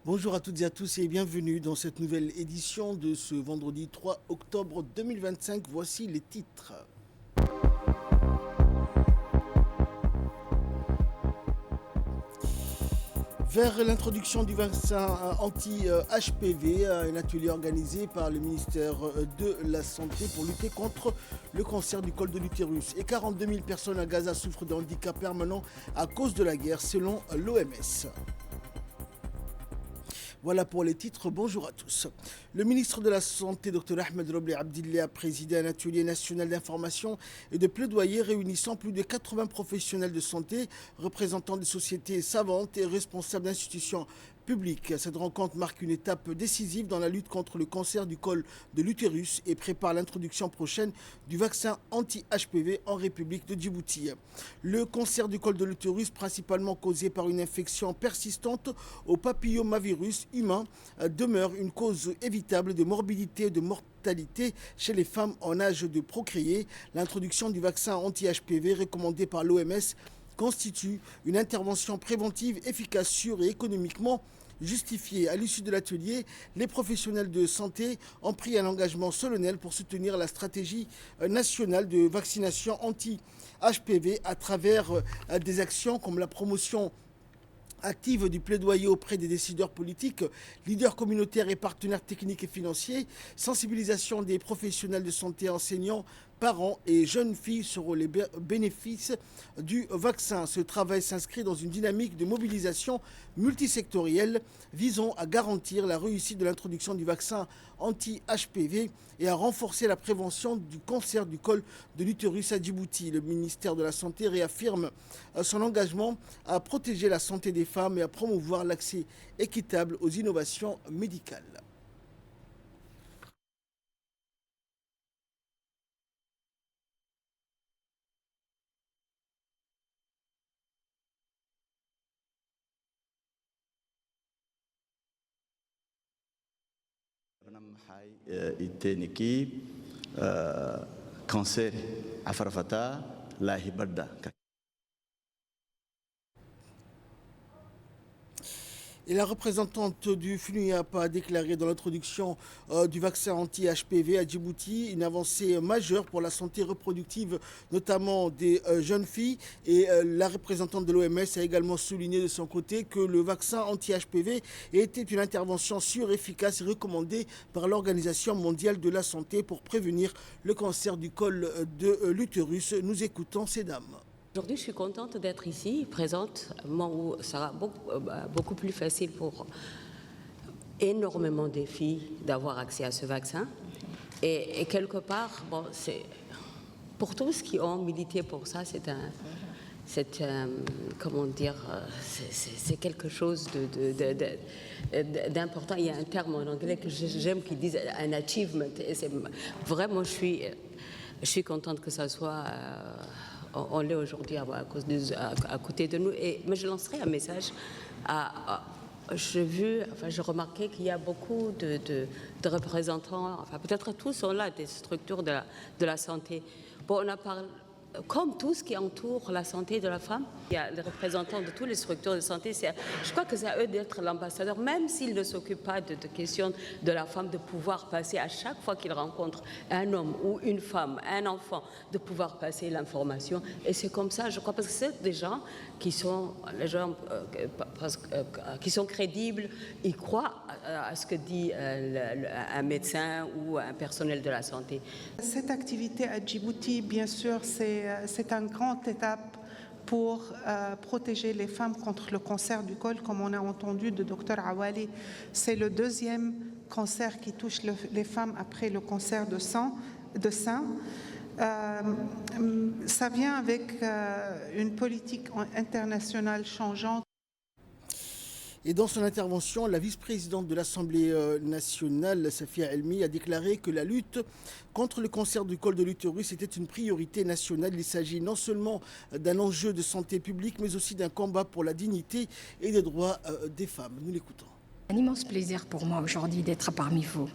Bonjour à toutes et à tous et bienvenue dans cette nouvelle édition de ce vendredi 3 octobre 2025. Voici les titres. Vers l'introduction du vaccin anti-HPV, un atelier organisé par le ministère de la Santé pour lutter contre le cancer du col de l'utérus. Et 42 000 personnes à Gaza souffrent de handicap permanent à cause de la guerre, selon l'OMS. Voilà pour les titres, bonjour à tous. Le ministre de la Santé, Dr Ahmed Robleh Abdillah, a présidé un atelier national d'information et de plaidoyer réunissant plus de 80 professionnels de santé, représentants des sociétés savantes et responsables d'institutions publiques. Cette rencontre marque une étape décisive dans la lutte contre le cancer du col de l'utérus et prépare l'introduction prochaine du vaccin anti-HPV en République de Djibouti. Le cancer du col de l'utérus, principalement causé par une infection persistante au papillomavirus humain, demeure une cause évitable de morbidité et de mortalité chez les femmes en âge de procréer. L'introduction du vaccin anti-HPV recommandé par l'OMS constitue une intervention préventive efficace, sûre et économiquement justifiée. À l'issue de l'atelier, les professionnels de santé ont pris un engagement solennel pour soutenir la stratégie nationale de vaccination anti-HPV à travers des actions comme la promotion active du plaidoyer auprès des décideurs politiques, leaders communautaires et partenaires techniques et financiers, sensibilisation des professionnels de santé, enseignants, parents et jeunes filles sur les bénéfices du vaccin. Ce travail s'inscrit dans une dynamique de mobilisation multisectorielle visant à garantir la réussite de l'introduction du vaccin anti-HPV et à renforcer la prévention du cancer du col de l'utérus à Djibouti. Le ministère de la Santé réaffirme son engagement à protéger la santé des femmes et à promouvoir l'accès équitable aux innovations médicales. cancer afarfata lahi badda. Et la représentante du FNUIAP a déclaré dans l'introduction du vaccin anti-HPV à Djibouti une avancée majeure pour la santé reproductive, notamment des jeunes filles. Et la représentante de l'OMS a également souligné de son côté que le vaccin anti-HPV était une intervention sûre, efficace et recommandée par l'Organisation mondiale de la santé pour prévenir le cancer du col de l'utérus. Nous écoutons ces dames. Aujourd'hui, je suis contente d'être ici, présente, où ça sera beaucoup plus facile pour énormément de filles d'avoir accès à ce vaccin. Et quelque part, c'est pour tous qui ont milité pour ça, c'est c'est quelque chose d'important. Il y a un terme en anglais que j'aime qui dit un achievement. Et vraiment, je suis contente que ça soit. On l'est aujourd'hui à côté de nous. Mais je lancerai un message j'ai remarqué qu'il y a beaucoup de représentants, peut-être tous sont là, des structures de la santé. Bon, on a parlé, comme tout ce qui entoure la santé de la femme, il y a les représentants de toutes les structures de santé. Je crois que c'est à eux d'être l'ambassadeur, même s'ils ne s'occupent pas de questions de la femme, de pouvoir passer à chaque fois qu'ils rencontrent un homme ou une femme, un enfant, de pouvoir passer l'information. Et c'est comme ça, je crois, parce que c'est des gens qui sont crédibles, ils croient à ce que dit un médecin ou un personnel de la santé. Cette activité à Djibouti, bien sûr, c'est une grande étape pour protéger les femmes contre le cancer du col. Comme on a entendu de Dr Awali, c'est le deuxième cancer qui touche les femmes après le cancer de sein. Ça vient avec une politique internationale changeante. Et dans son intervention, la vice-présidente de l'Assemblée nationale, Safia Elmi, a déclaré que la lutte contre le cancer du col de l'utérus était une priorité nationale. Il s'agit non seulement d'un enjeu de santé publique, mais aussi d'un combat pour la dignité et les droits des femmes. Nous l'écoutons. Un immense plaisir pour moi aujourd'hui d'être parmi vous,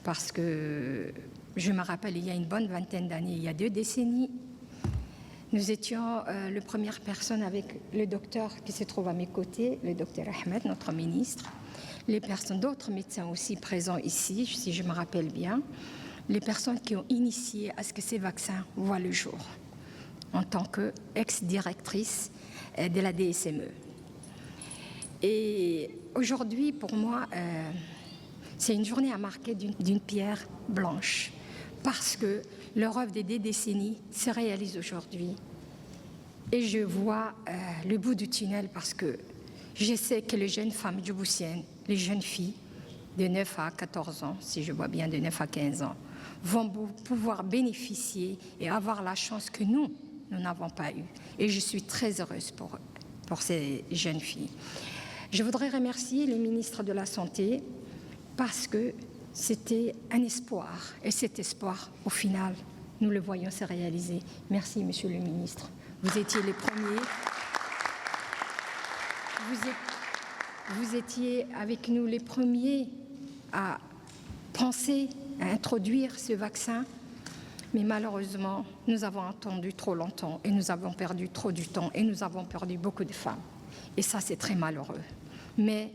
parce que je me rappelle, il y a une bonne vingtaine d'années, il y a 2 décennies, Nous étions la première personne avec le docteur qui se trouve à mes côtés, le docteur Ahmed, notre ministre, les personnes, d'autres médecins aussi présents ici, si je me rappelle bien, les personnes qui ont initié à ce que ces vaccins voient le jour, en tant qu'ex-directrice de la DSME. Et aujourd'hui, pour moi, c'est une journée à marquer d'une pierre blanche, parce que leur œuvre des décennies se réalise aujourd'hui. Et je vois le bout du tunnel, parce que je sais que les jeunes femmes djiboutiennes, les jeunes filles de 9 à 14 ans, si je vois bien de 9 à 15 ans, vont pouvoir bénéficier et avoir la chance que nous n'avons pas eue. Et je suis très heureuse pour ces jeunes filles. Je voudrais remercier le ministre de la Santé parce que c'était un espoir. Et cet espoir, au final, nous le voyons se réaliser. Merci, Monsieur le ministre. Vous étiez les premiers. Vous étiez avec nous les premiers à penser à introduire ce vaccin. Mais malheureusement, nous avons attendu trop longtemps et nous avons perdu trop du temps et nous avons perdu beaucoup de femmes. Et ça, c'est très malheureux. Mais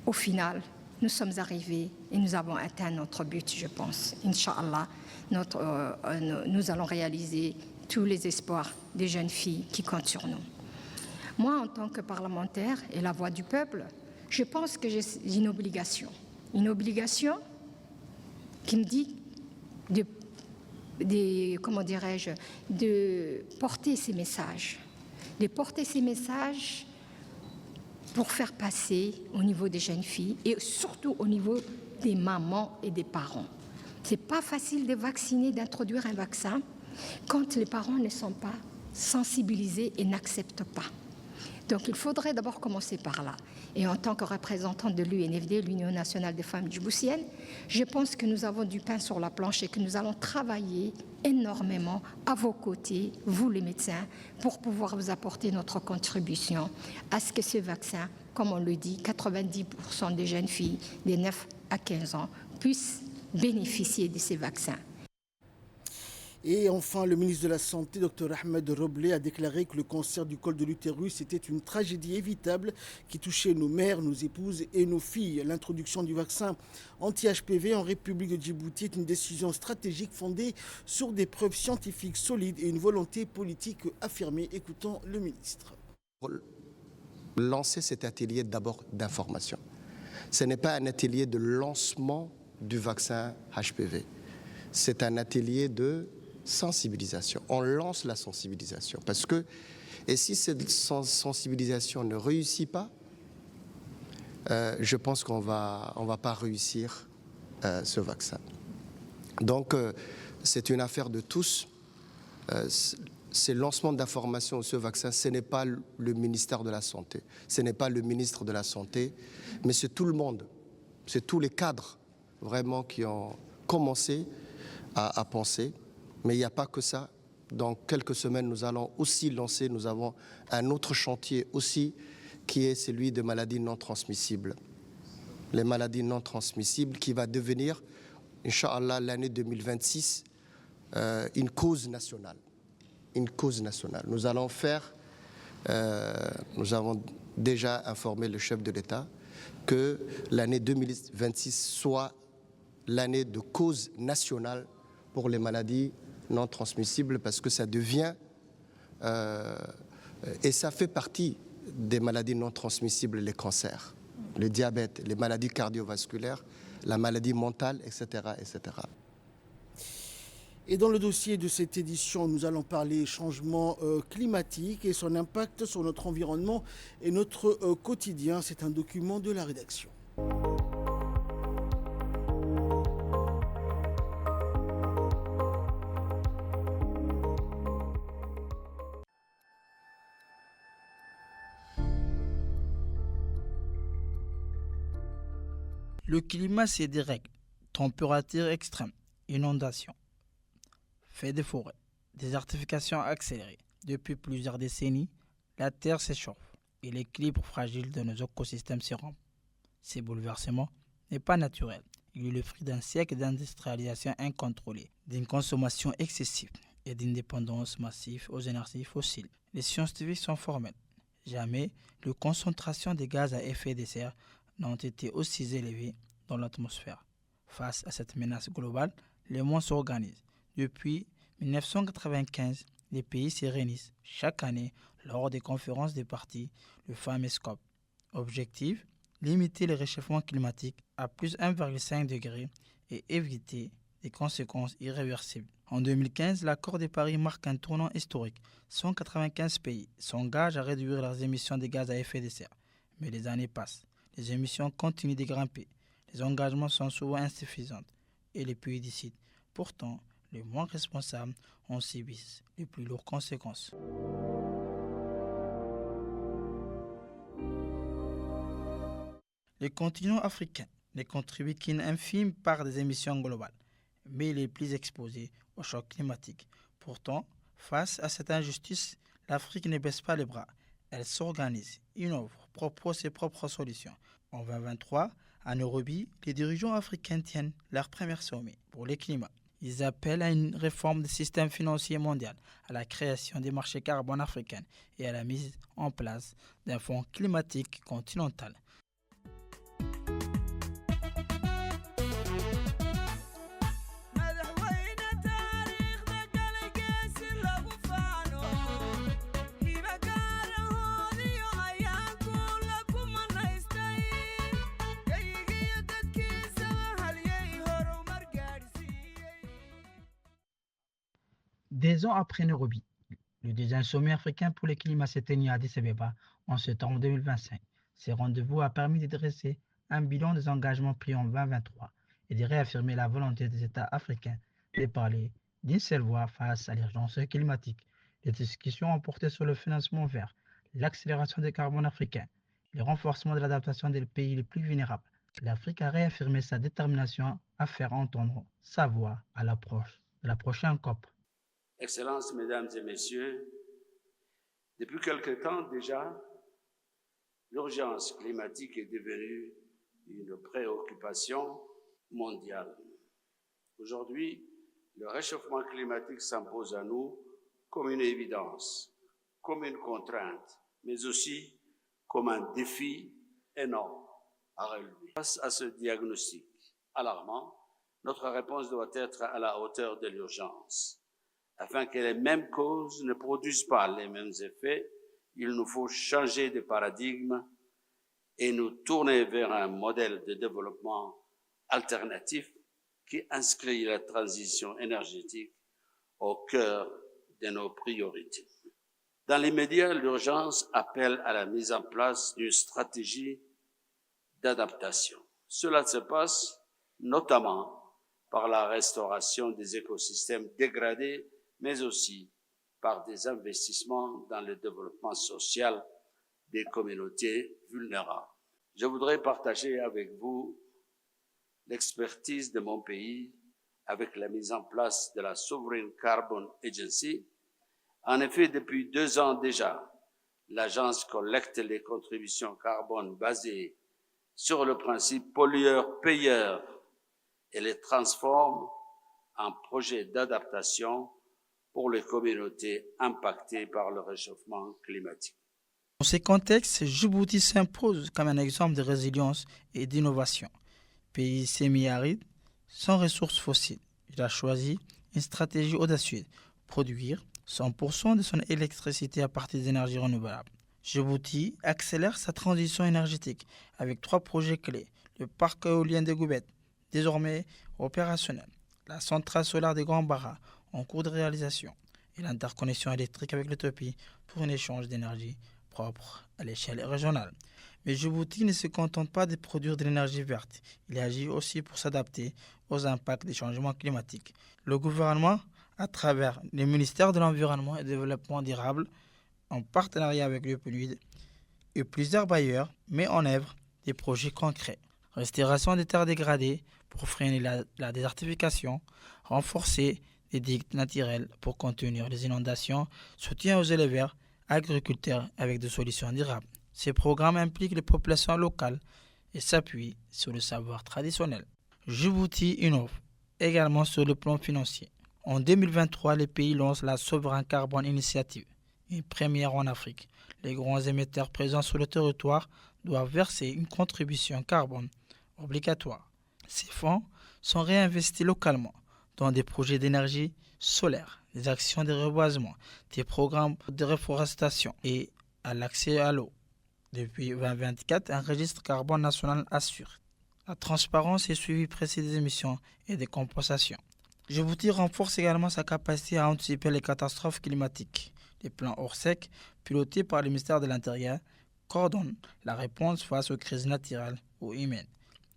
au final, nous sommes arrivés et nous avons atteint notre but, je pense. Inch'Allah, nous allons réaliser tous les espoirs des jeunes filles qui comptent sur nous. Moi, en tant que parlementaire et la voix du peuple, je pense que j'ai une obligation qui me dit de porter ces messages, pour faire passer au niveau des jeunes filles et surtout au niveau des mamans et des parents. C'est pas facile de vacciner, d'introduire un vaccin quand les parents ne sont pas sensibilisés et n'acceptent pas. Donc il faudrait d'abord commencer par là. Et en tant que représentante de l'UNFD, l'Union nationale des femmes djiboutiennes, je pense que nous avons du pain sur la planche et que nous allons travailler énormément à vos côtés, vous les médecins, pour pouvoir vous apporter notre contribution à ce que ce vaccin, comme on le dit, 90% des jeunes filles de 9 à 15 ans puissent bénéficier de ces vaccins. Et enfin, le ministre de la Santé, Dr Ahmed Roblé, a déclaré que le cancer du col de l'utérus était une tragédie évitable qui touchait nos mères, nos épouses et nos filles. L'introduction du vaccin anti-HPV en République de Djibouti est une décision stratégique fondée sur des preuves scientifiques solides et une volonté politique affirmée. Écoutons le ministre. Lancer cet atelier d'abord d'information. Ce n'est pas un atelier de lancement du vaccin HPV. C'est un atelier de sensibilisation. On lance la sensibilisation parce que, et si cette sensibilisation ne réussit pas, je pense qu'on va pas réussir ce vaccin. Donc, c'est une affaire de tous. Ces lancements d'informations sur ce vaccin, ce n'est pas le ministère de la Santé, ce n'est pas le ministre de la Santé, mais c'est tout le monde, c'est tous les cadres vraiment qui ont commencé à penser. Mais il n'y a pas que ça. Dans quelques semaines, nous allons aussi lancer, nous avons un autre chantier aussi, qui est celui des maladies non transmissibles. Les maladies non transmissibles qui va devenir, Inch'Allah, l'année 2026, une cause nationale. Une cause nationale. Nous allons faire, nous avons déjà informé le chef de l'État que l'année 2026 soit l'année de cause nationale pour les maladies non transmissibles parce que ça devient, et ça fait partie des maladies non transmissibles, les cancers, le diabète, les maladies cardiovasculaires, la maladie mentale, etc., etc. Et dans le dossier de cette édition, nous allons parler changement climatique et son impact sur notre environnement et notre quotidien. C'est un document de la rédaction. Le climat, c'est des règles. Température extrême, inondations, feux de forêt, désertification accélérée. Depuis plusieurs décennies, la Terre s'échauffe et l'équilibre fragile de nos écosystèmes se rompt. Ce bouleversement n'est pas naturel. Il est le fruit d'un siècle d'industrialisation incontrôlée, d'une consommation excessive et d'indépendance massive aux énergies fossiles. Les scientifiques sont formels. Jamais les concentrations de gaz à effet de serre n'ont été aussi élevées dans l'atmosphère. Face à cette menace globale, les mondes s'organisent. Depuis 1995, les pays se réunissent chaque année lors des conférences des parties, le fameux COP. Objectif, limiter le réchauffement climatique à plus 1,5 degré et éviter des conséquences irréversibles. En 2015, l'accord de Paris marque un tournant historique. 195 pays s'engagent à réduire leurs émissions de gaz à effet de serre. Mais les années passent, les émissions continuent de grimper, les engagements sont souvent insuffisants et les pays décident. Pourtant, les moins responsables en subissent les plus lourdes conséquences. Le continent africain ne contribue qu'une infime part des émissions globales, mais il est plus exposé au choc climatique. Pourtant, face à cette injustice, l'Afrique ne baisse pas les bras. Elle s'organise, innove, propose ses propres solutions. En 2023, à Nairobi, les dirigeants africains tiennent leur premier sommet pour le climat. Ils appellent à une réforme du système financier mondial, à la création des marchés carbone africains et à la mise en place d'un fonds climatique continental. Des ans après Nairobi, le deuxième sommet africain pour le climat s'est tenu à Addis Abeba en septembre 2025. Ce rendez-vous a permis de dresser un bilan des engagements pris en 2023 et de réaffirmer la volonté des États africains de parler d'une seule voix face à l'urgence climatique. Les discussions ont porté sur le financement vert, l'accélération des carbone africains, le renforcement de l'adaptation des pays les plus vulnérables. L'Afrique a réaffirmé sa détermination à faire entendre sa voix à l'approche de la prochaine COP. Excellences, Mesdames et Messieurs, depuis quelque temps déjà, l'urgence climatique est devenue une préoccupation mondiale. Aujourd'hui, le réchauffement climatique s'impose à nous comme une évidence, comme une contrainte, mais aussi comme un défi énorme à relever. Face à ce diagnostic alarmant, notre réponse doit être à la hauteur de l'urgence. Afin que les mêmes causes ne produisent pas les mêmes effets, il nous faut changer de paradigme et nous tourner vers un modèle de développement alternatif qui inscrit la transition énergétique au cœur de nos priorités. Dans l'immédiat, l'urgence appelle à la mise en place d'une stratégie d'adaptation. Cela se passe notamment par la restauration des écosystèmes dégradés, mais aussi par des investissements dans le développement social des communautés vulnérables. Je voudrais partager avec vous l'expertise de mon pays avec la mise en place de la Sovereign Carbon Agency. En effet, depuis 2 ans déjà, l'agence collecte les contributions carbone basées sur le principe pollueur-payeur et les transforme en projets d'adaptation pour les communautés impactées par le réchauffement climatique. Dans ces contextes, Djibouti s'impose comme un exemple de résilience et d'innovation. Pays semi-aride, sans ressources fossiles, il a choisi une stratégie audacieuse, produire 100% de son électricité à partir d'énergies renouvelables. Djibouti accélère sa transition énergétique avec 3 projets clés. Le parc éolien de Goubet, désormais opérationnel, la centrale solaire de Grand Barra, en cours de réalisation, et l'interconnexion électrique avec l'Éthiopie pour un échange d'énergie propre à l'échelle régionale. Mais Djibouti ne se contente pas de produire de l'énergie verte, il agit aussi pour s'adapter aux impacts des changements climatiques. Le gouvernement, à travers le ministère de l'Environnement et du Développement durable, en partenariat avec le PNUD et plusieurs bailleurs, met en œuvre des projets concrets. Restauration des terres dégradées pour freiner la désertification, renforcer des digues naturelles pour contenir les inondations, soutien aux éleveurs, agriculteurs avec des solutions durables. Ces programmes impliquent les populations locales et s'appuient sur le savoir traditionnel. Djibouti innove également sur le plan financier. En 2023, les pays lancent la Sovereign Carbone Initiative, une première en Afrique. Les grands émetteurs présents sur le territoire doivent verser une contribution carbone obligatoire. Ces fonds sont réinvestis localement dans des projets d'énergie solaire, des actions de reboisement, des programmes de reforestation et à l'accès à l'eau. Depuis 2024, un registre carbone national assure la transparence et suivi précis des émissions et des compensations. Djibouti renforce également sa capacité à anticiper les catastrophes climatiques. Les plans Orsec, pilotés par le ministère de l'Intérieur, coordonnent la réponse face aux crises naturelles ou humaines.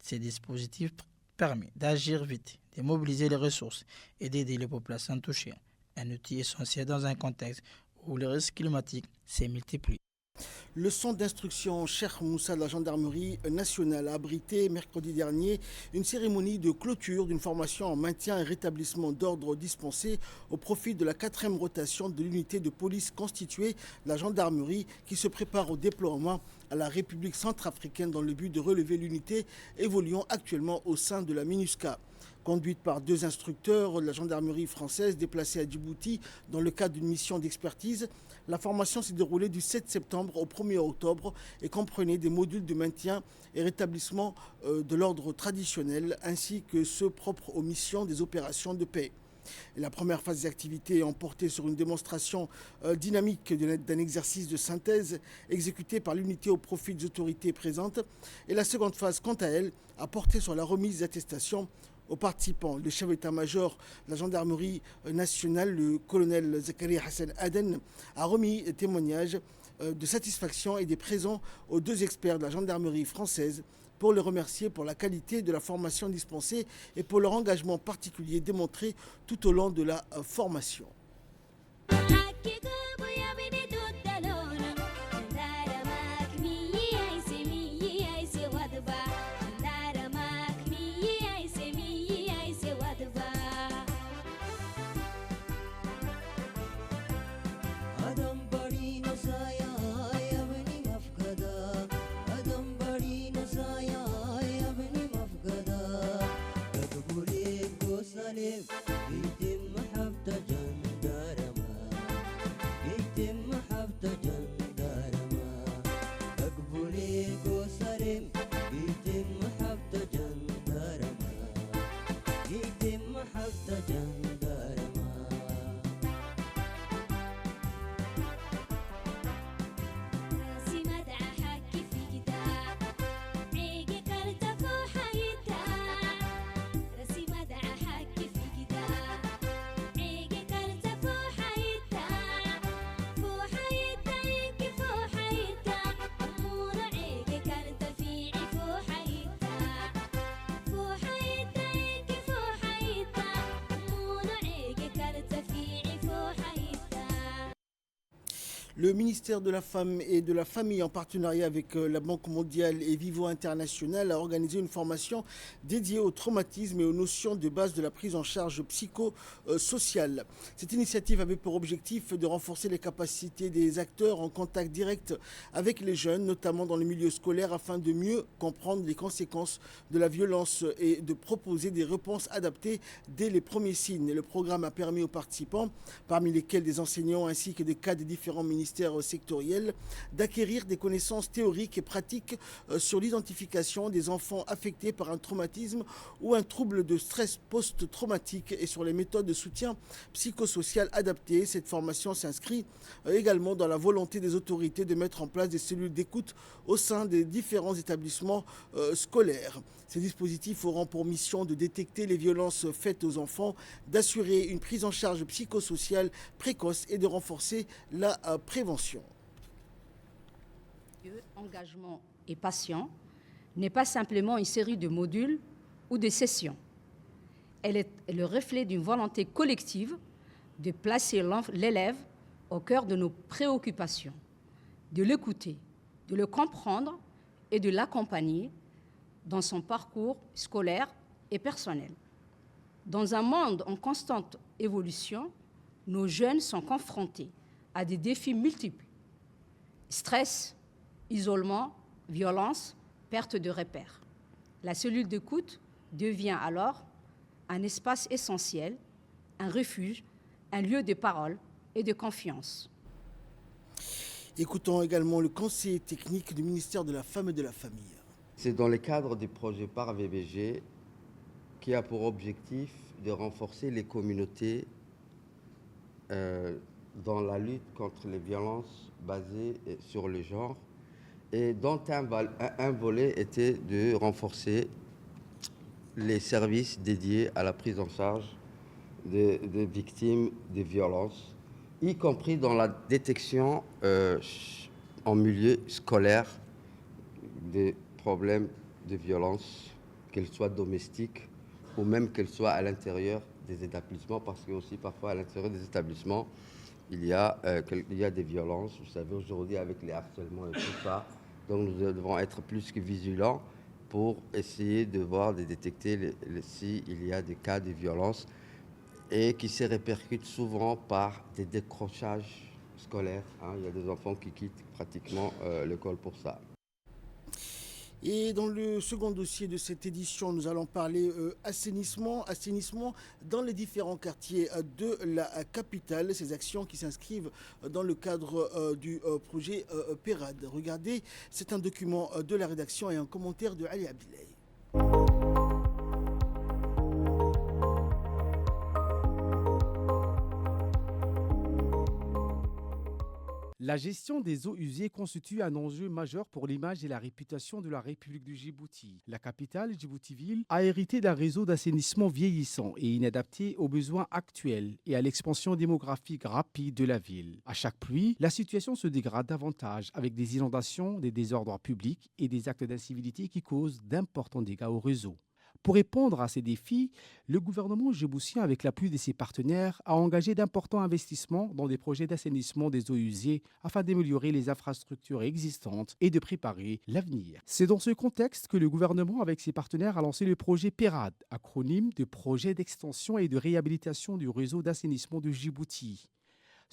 Ces dispositifs permettent d'agir vite, de mobiliser les ressources et d'aider les populations touchées. Un outil essentiel dans un contexte où les risques climatiques se multiplient. Le centre d'instruction Cheikh Moussa de la gendarmerie nationale a abrité mercredi dernier une cérémonie de clôture d'une formation en maintien et rétablissement d'ordre dispensée au profit de la 4e rotation de l'unité de police constituée de la gendarmerie qui se prépare au déploiement à la République centrafricaine dans le but de relever l'unité évoluant actuellement au sein de la MINUSCA. Conduite par 2 instructeurs de la gendarmerie française déplacés à Djibouti dans le cadre d'une mission d'expertise, la formation s'est déroulée du 7 septembre au 1er octobre et comprenait des modules de maintien et rétablissement de l'ordre traditionnel ainsi que ceux propres aux missions des opérations de paix. Et la première phase des activités ont porté sur une démonstration dynamique d'un exercice de synthèse exécuté par l'unité au profit des autorités présentes. Et la seconde phase, quant à elle, a porté sur la remise d'attestations aux participants. Le chef d'état-major de la gendarmerie nationale, le colonel Zakaria Hassan Aden, a remis témoignage de satisfaction et des présents aux 2 experts de la gendarmerie française pour les remercier pour la qualité de la formation dispensée et pour leur engagement particulier démontré tout au long de la formation. Le ministère de la Femme et de la Famille, en partenariat avec la Banque mondiale et Vivo International, a organisé une formation dédiée au traumatisme et aux notions de base de la prise en charge psychosociale. Cette initiative avait pour objectif de renforcer les capacités des acteurs en contact direct avec les jeunes, notamment dans le milieu scolaire, afin de mieux comprendre les conséquences de la violence et de proposer des réponses adaptées dès les premiers signes. Le programme a permis aux participants, parmi lesquels des enseignants ainsi que des cas des différents ministères sectoriels, d'acquérir des connaissances théoriques et pratiques sur l'identification des enfants affectés par un traumatisme ou un trouble de stress post-traumatique et sur les méthodes de soutien psychosocial adaptées. Cette formation s'inscrit également dans la volonté des autorités de mettre en place des cellules d'écoute au sein des différents établissements scolaires. Ces dispositifs auront pour mission de détecter les violences faites aux enfants, d'assurer une prise en charge psychosociale précoce et de renforcer la prévention. Engagement et passion n'est pas simplement une série de modules ou de sessions. Elle est le reflet d'une volonté collective de placer l'élève au cœur de nos préoccupations, de l'écouter, de le comprendre et de l'accompagner dans son parcours scolaire et personnel. Dans un monde en constante évolution, nos jeunes sont confrontés à des défis multiples. Stress, isolement, violence, perte de repères. La cellule d'écoute devient alors un espace essentiel, un refuge, un lieu de parole et de confiance. Écoutons également le conseiller technique du ministère de la Femme et de la Famille. C'est dans le cadre du projet PAR VBG qui a pour objectif de renforcer les communautés dans la lutte contre les violences basées sur le genre, et dont un volet était de renforcer les services dédiés à la prise en charge des victimes de violences, y compris dans la détection en milieu scolaire des problèmes de violence, qu'elles soient domestiques ou même qu'elles soient à l'intérieur des établissements, parce que aussi parfois à l'intérieur des établissements, il y a des violences, vous savez, aujourd'hui avec les harcèlements et tout ça. Donc nous devons être plus que vigilants pour essayer de voir, de détecter s'il y a des cas de violence et qui se répercutent souvent par des décrochages scolaires. Il y a des enfants qui quittent pratiquement l'école pour ça. Et dans le second dossier de cette édition, nous allons parler assainissement dans les différents quartiers de la capitale. Ces actions qui s'inscrivent dans le cadre du projet PERAD. Regardez, c'est un document de la rédaction et un commentaire de Ali Abdillahi. La gestion des eaux usées constitue un enjeu majeur pour l'image et la réputation de la République du Djibouti. La capitale, Djibouti-Ville, a hérité d'un réseau d'assainissement vieillissant et inadapté aux besoins actuels et à l'expansion démographique rapide de la ville. À chaque pluie, la situation se dégrade davantage avec des inondations, des désordres publics et des actes d'incivilité qui causent d'importants dégâts au réseau. Pour répondre à ces défis, le gouvernement djiboutien, avec l'appui de ses partenaires, a engagé d'importants investissements dans des projets d'assainissement des eaux usées afin d'améliorer les infrastructures existantes et de préparer l'avenir. C'est dans ce contexte que le gouvernement, avec ses partenaires, a lancé le projet PERAD, acronyme de Projet d'extension et de réhabilitation du réseau d'assainissement de Djibouti.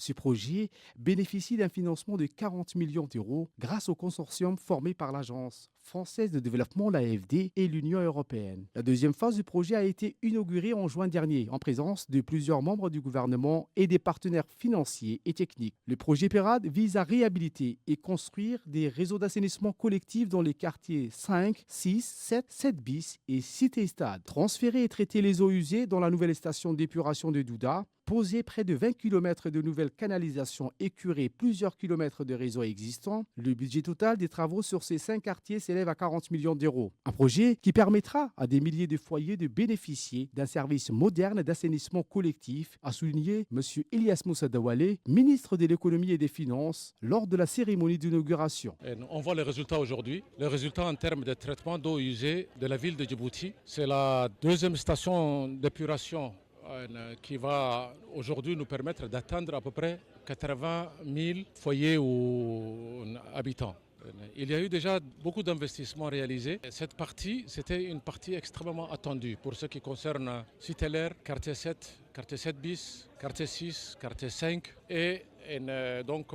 Ce projet bénéficie d'un financement de 40 millions d'euros grâce au consortium formé par l'Agence française de développement, l'AFD, et l'Union européenne. La deuxième phase du projet a été inaugurée en juin dernier en présence de plusieurs membres du gouvernement et des partenaires financiers et techniques. Le projet PERAD vise à réhabiliter et construire des réseaux d'assainissement collectifs dans les quartiers 5, 6, 7, 7 bis et Cité-Stade. Transférer et traiter les eaux usées dans la nouvelle station d'épuration de Douda, poser près de 20 km de nouvelles canalisations et curer plusieurs kilomètres de réseaux existants, le budget total des travaux sur ces 5 quartiers s'élève à 40 millions d'euros. Un projet qui permettra à des milliers de foyers de bénéficier d'un service moderne d'assainissement collectif, a souligné M. Elias Moussa Dawale, ministre de l'économie et des finances, lors de la cérémonie d'inauguration. On voit les résultats aujourd'hui. Les résultats en termes de traitement d'eau usée de la ville de Djibouti. C'est la deuxième station d'épuration qui va aujourd'hui nous permettre d'atteindre à peu près 80 000 foyers ou habitants. Il y a eu déjà beaucoup d'investissements réalisés. Cette partie, c'était une partie extrêmement attendue pour ce qui concerne Cité-L'air, quartier 7, quartier 7 bis, quartier 6, quartier 5 et donc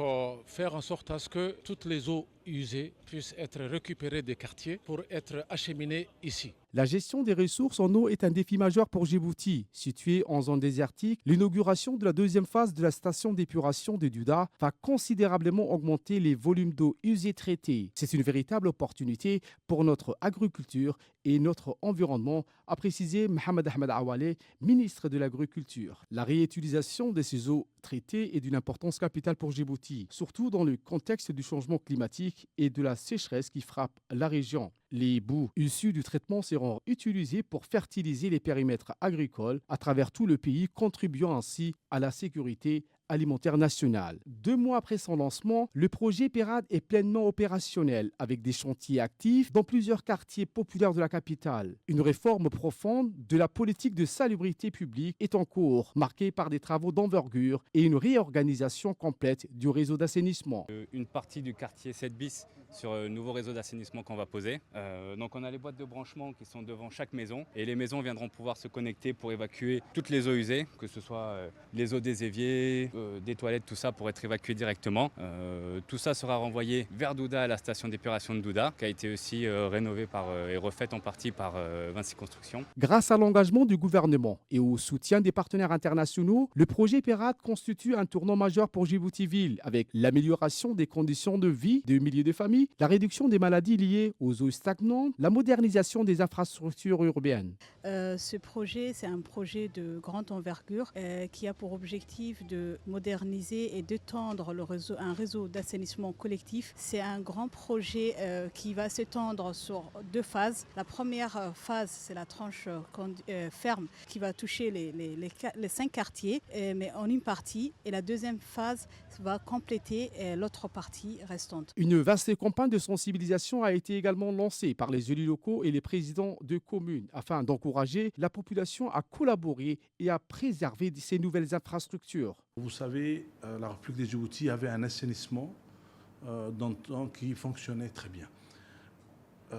faire en sorte à ce que toutes les eaux usées puissent être récupérées des quartiers pour être acheminées ici. La gestion des ressources en eau est un défi majeur pour Djibouti. Située en zone désertique, l'inauguration de la deuxième phase de la station d'épuration de Douda va considérablement augmenter les volumes d'eau usée traitée. C'est une véritable opportunité pour notre agriculture et notre environnement, a précisé Mohamed Ahmed Awale, ministre de l'Agriculture. La réutilisation de ces eaux traitées est d'une importance capitale pour Djibouti, surtout dans le contexte du changement climatique et de la sécheresse qui frappe la région. Les boues issues du traitement seront utilisées pour fertiliser les périmètres agricoles à travers tout le pays, contribuant ainsi à la sécurité alimentaire nationale. 2 mois après son lancement, le projet PERAD est pleinement opérationnel avec des chantiers actifs dans plusieurs quartiers populaires de la capitale. Une réforme profonde de la politique de salubrité publique est en cours, marquée par des travaux d'envergure et une réorganisation complète du réseau d'assainissement. Une partie du quartier 7 bis sur le nouveau réseau d'assainissement qu'on va poser. Donc on a les boîtes de branchement qui sont devant chaque maison et les maisons viendront pouvoir se connecter pour évacuer toutes les eaux usées, que ce soit les eaux des éviers, des toilettes, tout ça pour être évacué directement. Tout ça sera renvoyé vers Douda, à la station d'épuration de Douda, qui a été aussi rénovée et refaite en partie par Vinci Construction. Grâce à l'engagement du gouvernement et au soutien des partenaires internationaux, le projet PERAD constitue un tournant majeur pour Djibouti-Ville, avec l'amélioration des conditions de vie des milliers de familles, la réduction des maladies liées aux eaux stagnantes, la modernisation des infrastructures urbaines. Ce projet, c'est un projet de grande envergure qui a pour objectif de moderniser et d'étendre un réseau d'assainissement collectif. C'est un grand projet qui va s'étendre sur 2 phases. La première phase, c'est la tranche ferme qui va toucher les 5 quartiers, mais en une partie. Et la deuxième phase va compléter l'autre partie restante. Une vaste campagne de sensibilisation a été également lancée par les élus locaux et les présidents de communes afin d'encourager la population à collaborer et à préserver ces nouvelles infrastructures. Vous savez, la République de Djibouti avait un assainissement qui fonctionnait très bien.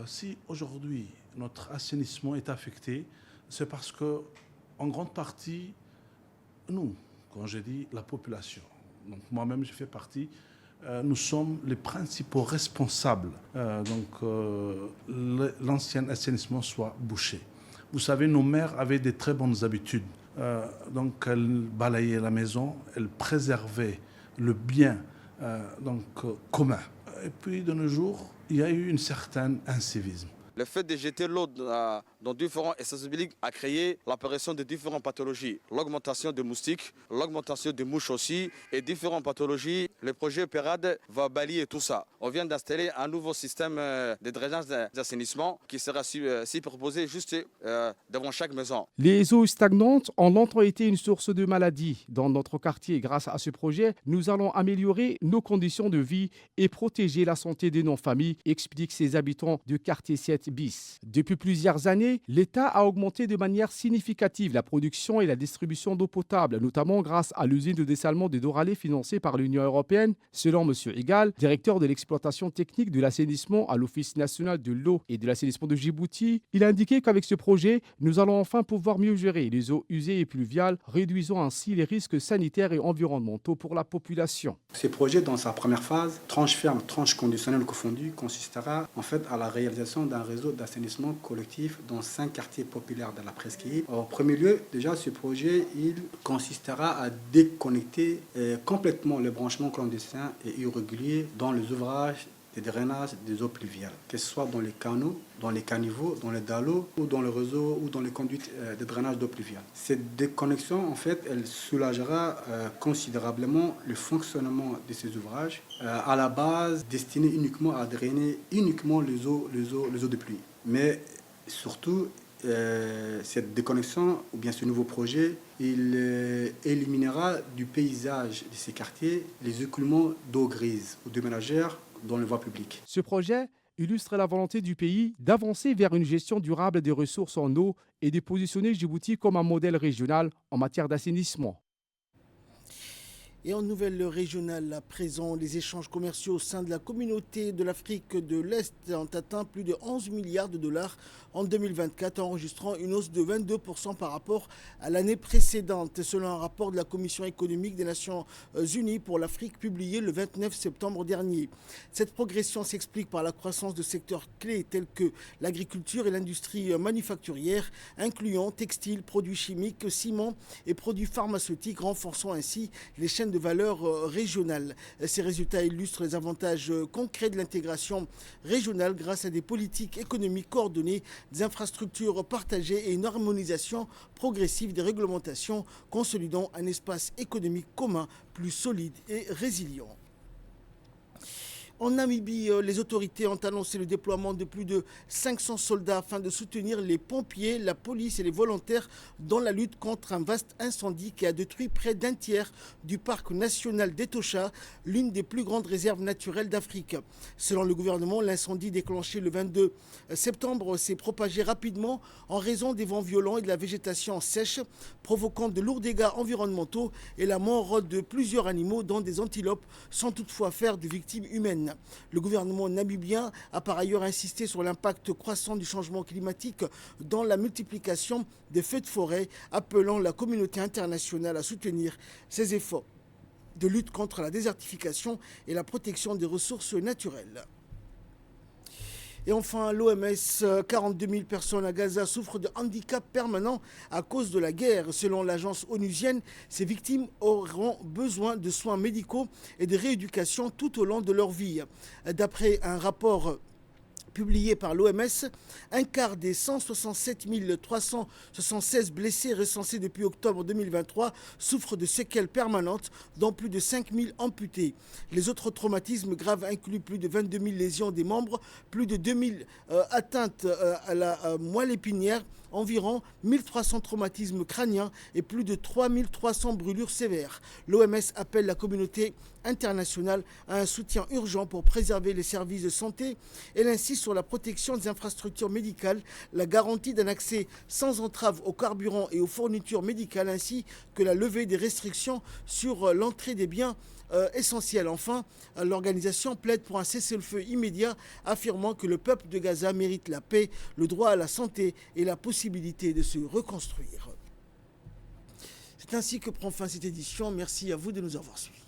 Si aujourd'hui notre assainissement est affecté, c'est parce que, en grande partie, nous, quand je dis la population, donc moi-même je fais partie, nous sommes les principaux responsables l'ancien assainissement soit bouché. Vous savez, nos mères avaient des très bonnes habitudes. Donc elles balayaient la maison, elles préservaient le bien commun. Et puis de nos jours, il y a eu un certain incivisme. Le fait de jeter l'eau dans différents espaces publics a créé l'apparition de différentes pathologies. L'augmentation des moustiques, l'augmentation des mouches aussi et différentes pathologies. Le projet PERAD va balayer tout ça. On vient d'installer un nouveau système de drainage d'assainissement qui sera proposé juste devant chaque maison. Les eaux stagnantes ont longtemps été une source de maladies dans notre quartier. Grâce à ce projet, nous allons améliorer nos conditions de vie et protéger la santé de nos familles, expliquent ces habitants du quartier 7 bis. Depuis plusieurs années, l'État a augmenté de manière significative la production et la distribution d'eau potable, notamment grâce à l'usine de dessalement de Doralé financée par l'Union européenne. Selon M. Igal, directeur de l'exploitation technique de l'assainissement à l'Office national de l'eau et de l'assainissement de Djibouti, il a indiqué qu'avec ce projet, nous allons enfin pouvoir mieux gérer les eaux usées et pluviales, réduisant ainsi les risques sanitaires et environnementaux pour la population. Ce projet, dans sa première phase, tranche ferme, tranche conditionnelle confondue, consistera en fait à la réalisation d'un réseau d'assainissement collectif dans 5 quartiers populaires de la presqu'île. En premier lieu, déjà, ce projet, il consistera à déconnecter complètement les branchements clandestins et irréguliers dans les ouvrages de drainage des eaux pluviales, que ce soit dans les canaux, dans les caniveaux, dans les dallos ou dans le réseau ou dans les conduites de drainage d'eau pluviale. Cette déconnexion, en fait, elle soulagera considérablement le fonctionnement de ces ouvrages, à la base destinés uniquement à drainer uniquement les eaux de pluie. Mais surtout, cette déconnexion ou bien ce nouveau projet, il éliminera du paysage de ces quartiers les écoulements d'eau grise ou de ménagères dans les voies publiques. Ce projet illustre la volonté du pays d'avancer vers une gestion durable des ressources en eau et de positionner Djibouti comme un modèle régional en matière d'assainissement. Et en nouvelle régionale, à présent, les échanges commerciaux au sein de la communauté de l'Afrique de l'Est ont atteint plus de 11 milliards de dollars en 2024, enregistrant une hausse de 22% par rapport à l'année précédente, selon un rapport de la Commission économique des Nations Unies pour l'Afrique publié le 29 septembre dernier. Cette progression s'explique par la croissance de secteurs clés tels que l'agriculture et l'industrie manufacturière, incluant textiles, produits chimiques, ciment et produits pharmaceutiques, renforçant ainsi les chaînes de valeur régionale. Ces résultats illustrent les avantages concrets de l'intégration régionale grâce à des politiques économiques coordonnées, des infrastructures partagées et une harmonisation progressive des réglementations, consolidant un espace économique commun plus solide et résilient. En Namibie, les autorités ont annoncé le déploiement de plus de 500 soldats afin de soutenir les pompiers, la police et les volontaires dans la lutte contre un vaste incendie qui a détruit près d'un tiers du parc national d'Etosha, l'une des plus grandes réserves naturelles d'Afrique. Selon le gouvernement, l'incendie déclenché le 22 septembre s'est propagé rapidement en raison des vents violents et de la végétation sèche, provoquant de lourds dégâts environnementaux et la mort de plusieurs animaux, dont des antilopes, sans toutefois faire de victimes humaines. Le gouvernement namibien a par ailleurs insisté sur l'impact croissant du changement climatique dans la multiplication des feux de forêt, appelant la communauté internationale à soutenir ces efforts. de lutte contre la désertification et la protection des ressources naturelles. Et enfin, l'OMS, 42 000 personnes à Gaza souffrent de handicap permanent à cause de la guerre. Selon l'agence onusienne, ces victimes auront besoin de soins médicaux et de rééducation tout au long de leur vie. D'après un rapport publié par l'OMS, un quart des 167 376 blessés recensés depuis octobre 2023 souffrent de séquelles permanentes, dont plus de 5 000 amputés. Les autres traumatismes graves incluent plus de 22 000 lésions des membres, plus de 2 000 atteintes à la moelle épinière, environ 1300 traumatismes crâniens et plus de 3300 brûlures sévères. L'OMS appelle la communauté internationale à un soutien urgent pour préserver les services de santé. Elle insiste sur la protection des infrastructures médicales, la garantie d'un accès sans entrave aux carburants et aux fournitures médicales, ainsi que la levée des restrictions sur l'entrée des biens essentiels. Enfin, l'organisation plaide pour un cessez-le-feu immédiat, affirmant que le peuple de Gaza mérite la paix, le droit à la santé et la possibilité de se reconstruire. C'est ainsi que prend fin cette édition. Merci à vous de nous avoir suivis.